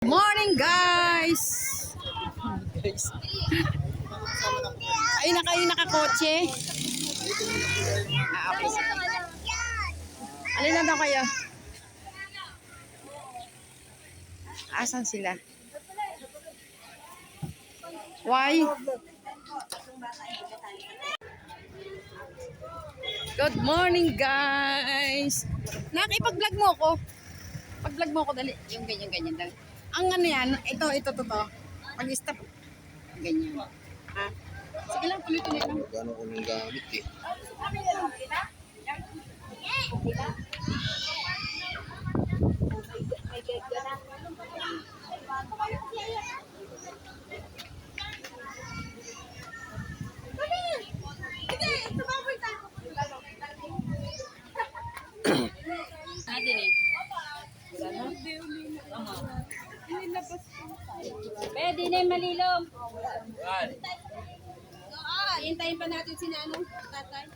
Morning guys! Ay na kayo nakakotse? Okay. Alin na daw kayo? Asan sila? Why? Good morning guys! Nakipag-vlog mo ako. Pag-vlog mo ako dali. Yung ganyan lang. Ang ano yan, ito. Pag-stop. Ganyan. Ha? Sige lang, tuloy-tuloy lang. Gano'n ko nang gamit eh. Pwede na yung malilom. Hintayin pa natin si Nanong, tatay.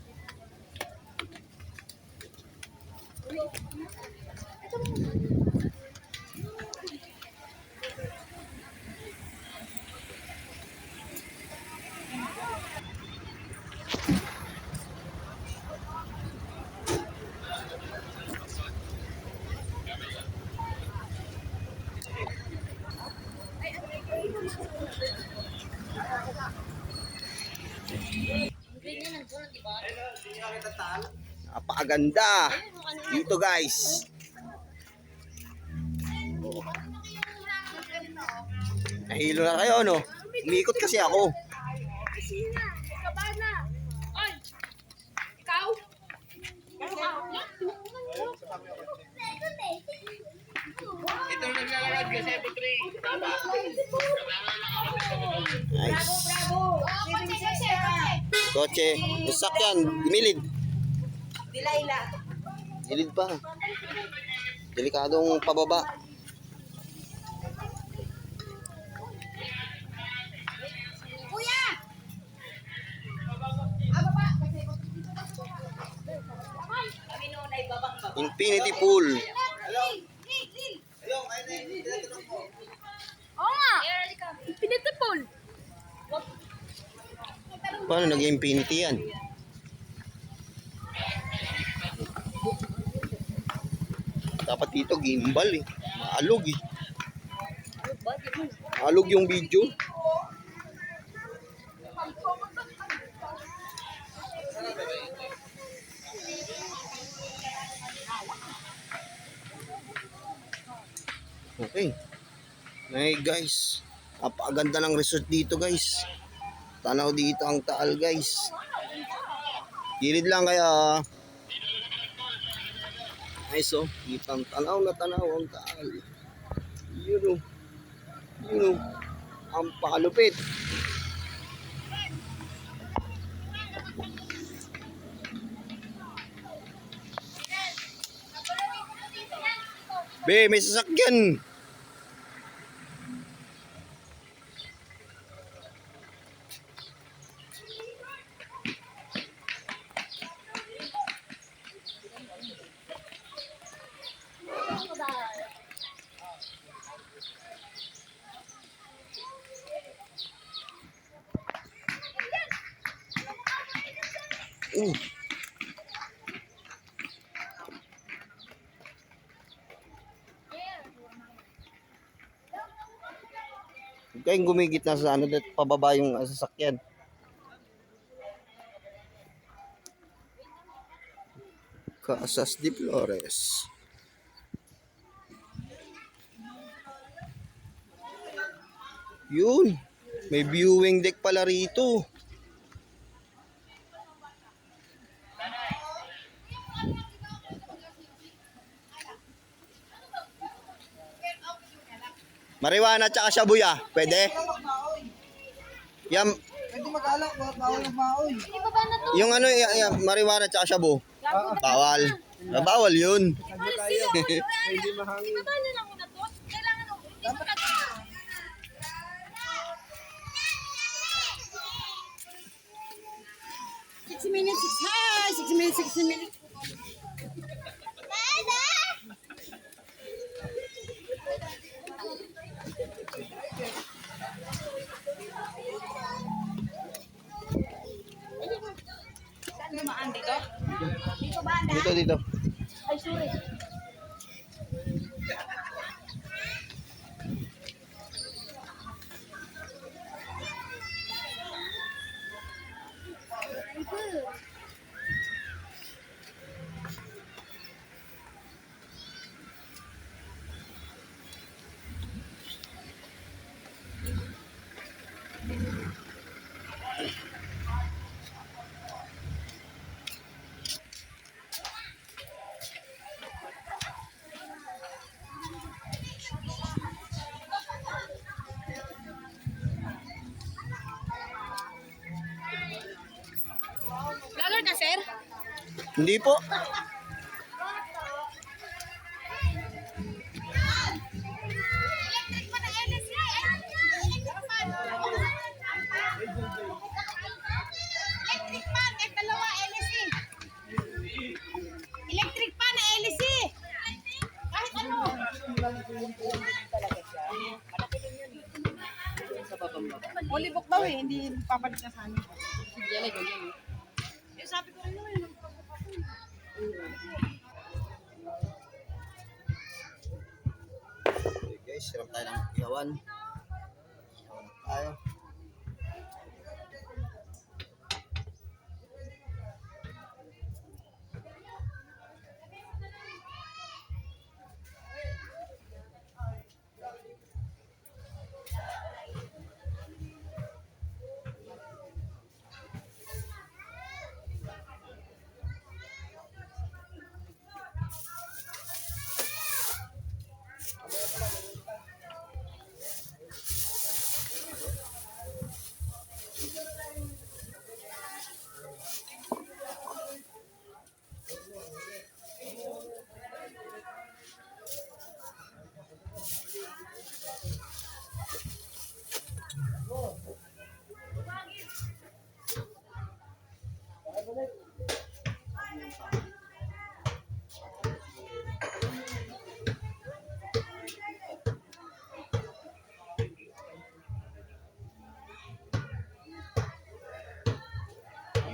Napakaganda dito guys. Nahilo na kayo no? Umikot kasi ako. Ito naglalakad kasi Putri. Nice. Kotse, sasakyan, gumilid. Gilid pa. Delikadong pababa. Kuya! Infinity pool. Oo nga! Pinitipol! Paano nag-infinity yan? Dapat dito gimbal eh. Maalog eh. Maalog yung video. Okay. Hey guys. Napakaganda ng resort dito guys. Tanaw dito ang Taal guys. Gilid lang kaya. Nice oh. Kitang tanaw na tanaw ang Taal. Yun oh. Yun oh. Ang pakalupit. Be, may sasakyan. Huwag kayong gumigit na sa ano at pababa yung sasakyan. Casas de Flores. Yun. May viewing deck pala rito. Marijuana tsaka shabuya. Pwede? Yan. Pwede mag-alak, bawal ang maoy. Yung ano, marijuana tsaka shabu. Bawal. Bawal yun. Hindi mahangin. Ibaba na lang muna to. Kailangan ako. Hindi makagawa. Six minutes. dito. Ay, sorry. Vlogger ka, sir? Hindi po. Electric pa na LSC. Electric pan. Electric pan. Kahit dalawa LSC. Electric pan na LSC. Kahit ano. Fully book daw eh, hindi papalit na sa amin. Yan lang yun. Eh, sabi ko rin naman. Okay guys, hirap tayo ng ihawan. Ihawan tayo.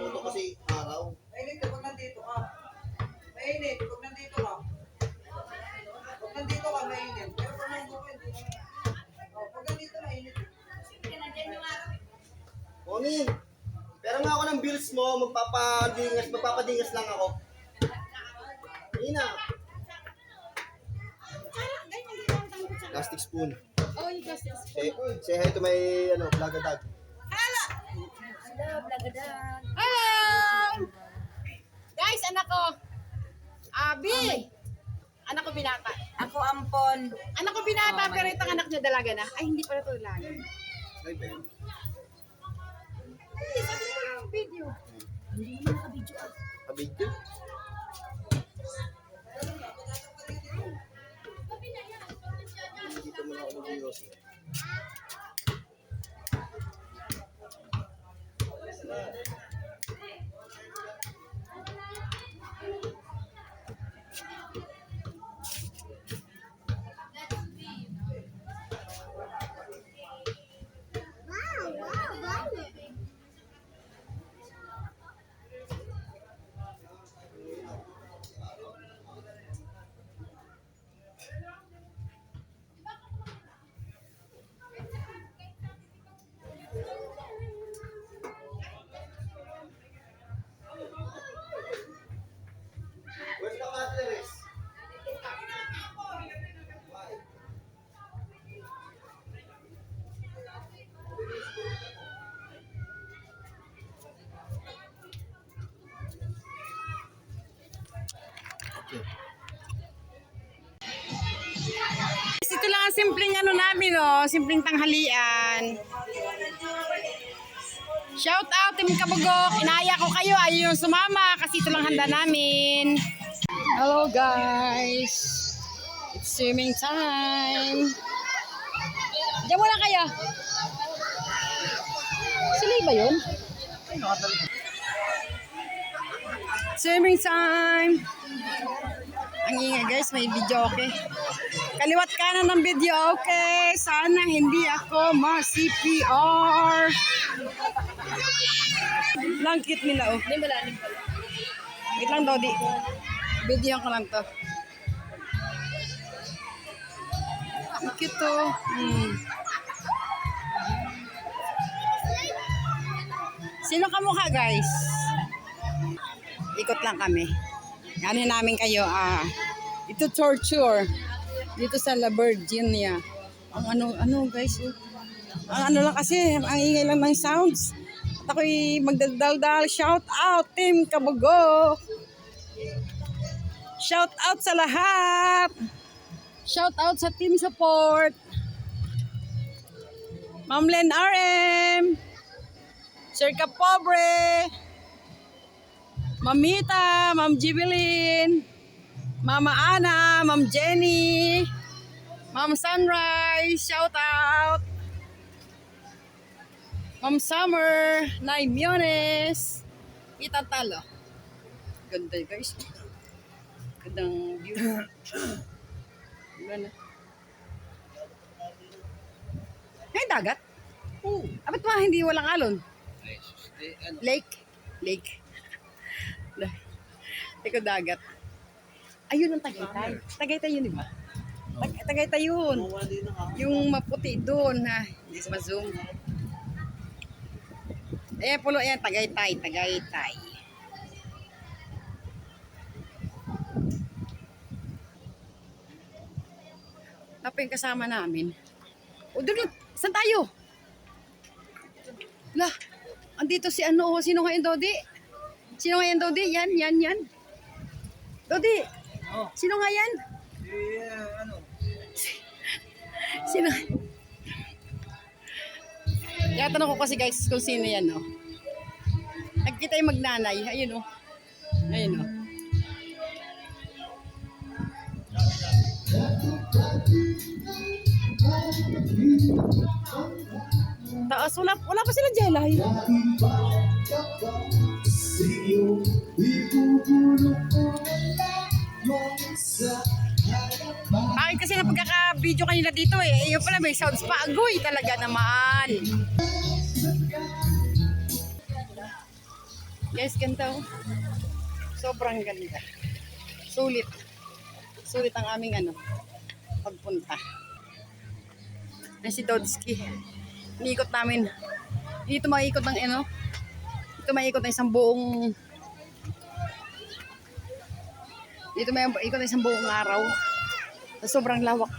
Mundo kasi araw. Mainit pag nandito ka. Mainit pag nandito ka. Pag nandito ka, mainit. Pero pag nandito ka, hindi naman. Oh, pag nandito, mainit. Moni, pero nga ako ng bills mo, magpapadingas lang ako. Nina. Plastic spoon. Oh, you guys. Say hi to my Blagadag. Hello! Guys, anak ko. Abi! Anak ko binata. Ako ampon. Anak ko binata, pero itong anak niya dalaga na. Ay, hindi pala ito dalaga. Hi, Ben. Hindi, sabi ko lang ang video. Kabidyo. Dito muna ako mag-ios. Where's the cutleries? Ito lang ang simpleng ano namin, oh. Simpleng tanghalian. Shout out, Team Kabugok. Inaya ko kayo. Ayaw yung sumama kasi ito lang handa namin. Hello, guys. It's swimming time. Diyan muna kayo. Sila ba yun? Swimming time. Ang ingay guys, may video okay. Kaliwat kanan ng video okay. Sana hindi ako ma-CPR. Lang cute nila oh. Hindi malalim pala. Wait lang Dodi. Video ko lang to. Ang cute to. Sino kamukha guys? Ikot lang kami. Ano namin kayo, ito torture. Dito sa La Virginia. Ang ano guys, ang ano lang kasi, ang ingay lang ng sounds. At ako'y magdadaldal. Shout out, Team Kabugo! Shout out sa lahat! Shout out sa team support! Ma'am Len RM! Sir Kapobre! Mamita, Ma'am Jibilin, Mama Ana, Ma'am Jenny, Ma'am Sunrise, shout out. Ma'am Summer, Nay Miones, Tita Talo. Ganda guys. Gandang view. Ganda. Ay, dagat? Oo. Ba't mga hindi walang alon? Lake? Lake. Teko dagat. Ayun ang Tagaytay. Tagaytay yun, di ba? Tagaytay yun. Yung maputi doon, ha? Hindi sa zoom. Ayan, pulo, ayan, Tagaytay, Tagaytay. Tapos yung kasama namin. O, doon, saan tayo? Lah, andito si ano, sino nga yung Dodi? Sino nga yung Dodi? Yan. Dodi, sino nga yan? Sino? Kaya tanong ko kasi guys kung sino yan, no? Nagkita yung magnanay. Ayun, no? Ayun, no? Taas, wala pa sila jelay. Bakit kasi na pagkaka-video kanila dito eh. Yung pala may sounds pa. Agoy talaga naman. Guys, ganda oh. Sobrang ganda. Sulit. Sulit ang aming ano, pagpunta. Na si Dodski. Iniikot namin. Dito maikot ng ano. Dito maikot ng isang buong araw. Sobrang lawak.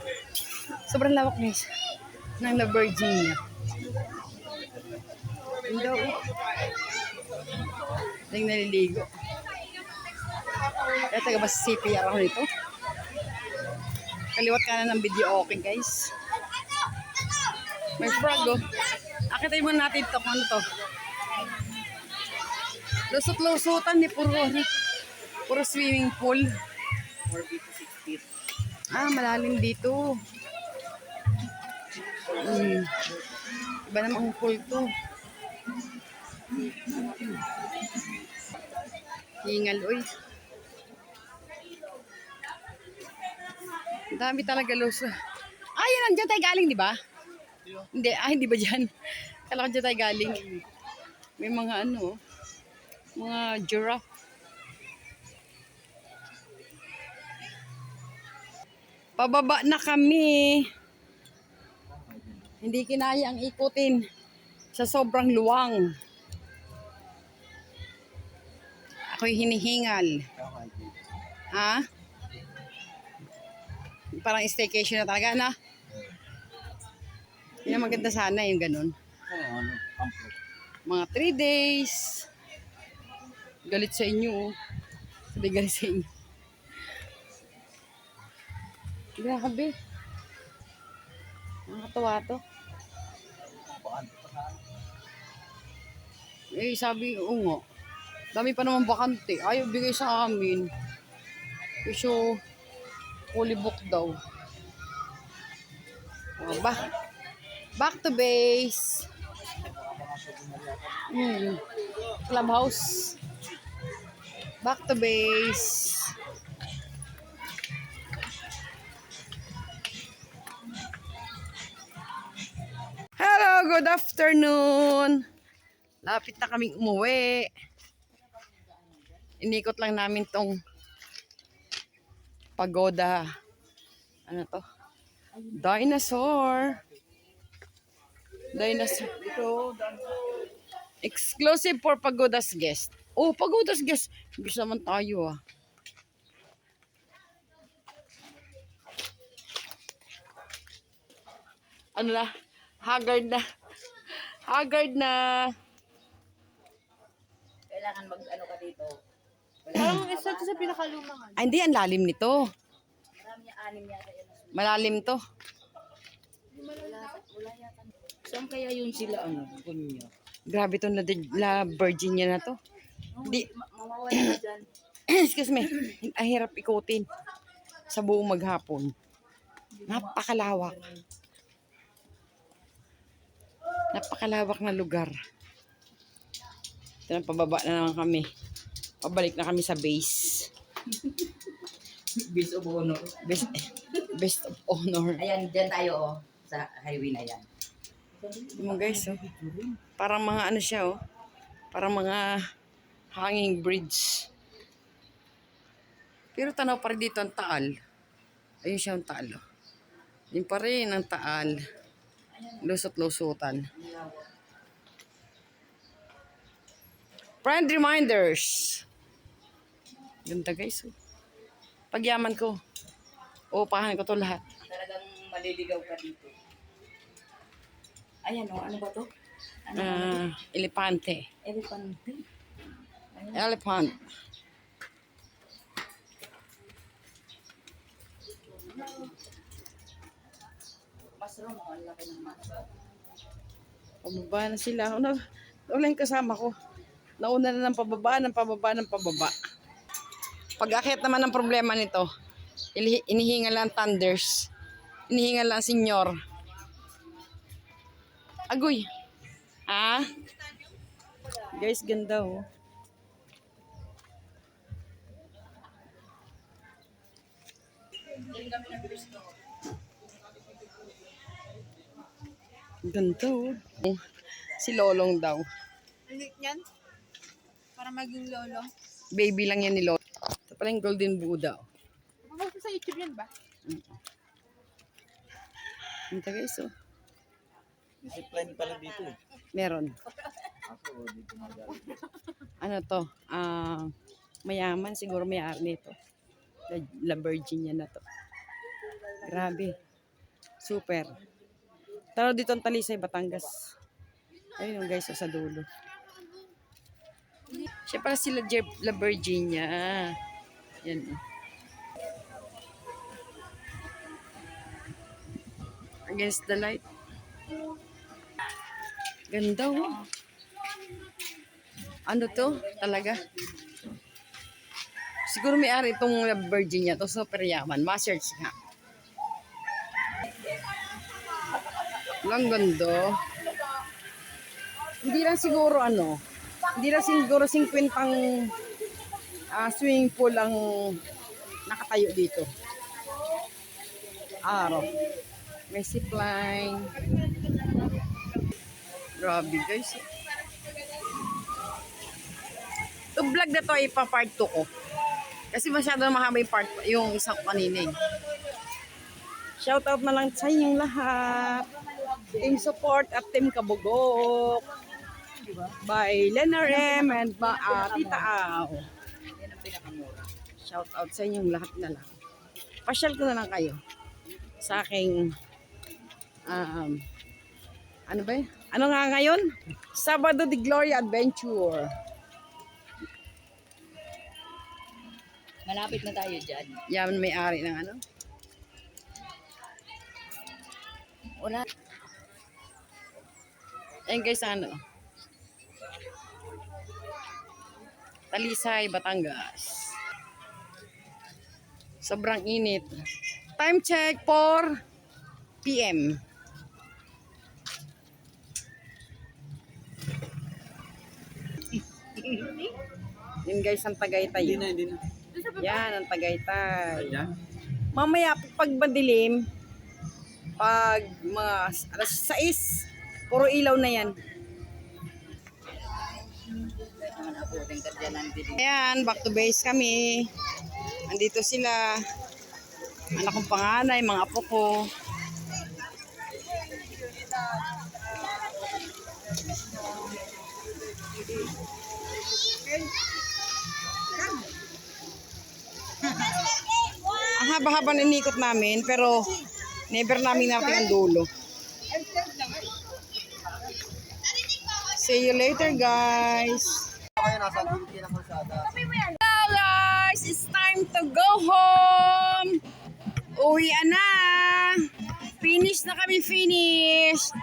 Sobrang lawak guys. Ng La Virginia. Ganda oh. Yung naliligo. Kaya taga mas CPR ako nito. Kaliwat kanan ng video okay guys. May frog oh. Akitain mo natin ito kung ano to. Lusot-lusutan ni puro swimming pool. 4 feet to 6 feet. Malalim dito. Iba namang pool to. Hingal oy. Dami talaga luso. Yan nandiyan tayo galing, di ba? Hindi, hindi ba dyan? Kala ko dyan tayo galing. May mga ano, mga giraffe. Pababa na kami. Hindi kinaya ang ikutin sa sobrang luwang. Ako'y hinihingal. Ha? Parang staycation na talaga na. Yun ang maganda sana yung ganun. Mga 3 days. Galit sa inyo. Sabi galit sa inyo. Grabe. Nakakatawa to. Sabi, nga. Dami pa naman bakante. Ayaw bigay sa amin. So, fully booked daw. Back to base. Clubhouse. Back to base. Hello, good afternoon. Lapit na kaming umuwi. Inikot lang namin tong Pagoda. Ano to? Dinosaur. Dinosaur. Exclusive for Pagoda's guest. Oh, Pagoda's guest. Bisa naman tayo ah. Ano na? Haggard na. Haggard na. Kailangan mag-ano ka dito. Parang isa to sa pinakalumangan. Ay, hindi. Ang lalim nito. Marami niya, 6 yata yun. Malalim to. Saan kaya yun sila, ano, kunya? Grabe tong La Virginia na to. Di, Mawawala ka dyan. excuse me. Ang hirap ikutin sa buong maghapon. Napakalawak. Napakalawak na lugar. Ito na, pababa na naman kami. Pabalik na kami sa base. Base of honor. Best of honor. Ayan, dyan tayo, oh. Sa highway na yan. Ito mo guys, oh. Parang mga ano siya, oh. Parang mga hanging bridge. Pero tanaw pa rin dito ang Taal. Ayun siya ang Taal, oh. Yun pa rin ang Taal. Lusot-lusutan. Friend reminders. Ganda guys, oh. Pagyaman ko. Uupahan ko to lahat. Talagang maliligaw ka dito. Ayan, oh. Ano ba to? Elepante. Elephante. Elephant. Mushroom, oh. Ang laki ng mushroom. Pababa na sila. Wala yung kasama ko. Nauna na ng pababa, ng pababa, ng pababa. Pag-akit naman ang problema nito, inihingal lang thunders. Inihingal lang senyor. Agoy. Ah? Guys, ganda oh. Ganda oh. Si Lolong daw. Ano yan? Para maging lolo. Baby lang yan ni Lolo. Ito pala yung Golden Buddha. Oh. Mabasa sa YouTube yan ba? Ito guys oh. Discipline pala dito. Meron. Ano to? Mayaman siguro may-ari nito. La Virginia na to. Grabe. Super. Tara dito ang Talisay, Batangas. Ayun yung guys sa dulo. Siya pala sila La Virginia. Yan. Against the light. Ganda oh. Ano to? Talaga? Siguro may-ari itong Virginia to. Super yaman. Ma-search nga. Lang ganda. Hindi lang siguro ano. Hindi lang siguro 50 swimming pool ang nakatayo dito. Araw. May zipline. Grabe guys. Ito vlog na to ay pa-part 2 ko. Kasi masyado na mahaba yung part, yung isang kanina eh. Shoutout na lang sa inyong lahat. Team support at Team Kabugok. By Lena Rem and Tita Au. Yan ang pinakamura. Shoutout sa inyong lahat na lang. Pasyal ko na lang kayo sa aking ano ba yun? Ano nga ngayon? Sabado de Gloria Adventure. Malapit na tayo dyan. Yan may-ari ng ano? Wala. Ayun guys, ano? Talisay, Batangas. Sobrang init. Time check 4 PM. Yun guys, ang Tagaytay. Hindi na. Yan, ang Tagaytay. Mamaya, pag madilim, pag mga alas 6, puro ilaw na yan. Nakaputing ka dyan ang dilim. Ayan, back to base kami. Andito sila. Anak kong panganay, mga apo ko. Ang haba-haba ng inikot namin, pero never namin natin ang dulo. See you later, guys. Kayo nasa gilid ng kalsada. Hello, guys! It's time to go home! Uwi na! Finish na kami, finish!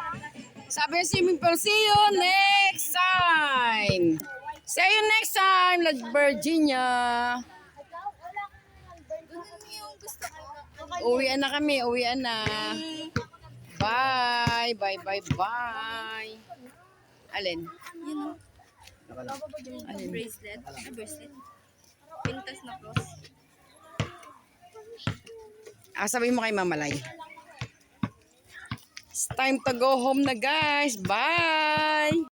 Sabi si Mipel, see you next time! See you next time, Las Virginia! Uwi na kami, uwi na. Bye, bye, bye, bye. Alin? Alin? Bracelet. Bracelet. Pintas na cross. Sabihin mo kay Mamalay. It's time to go home na, guys. Bye!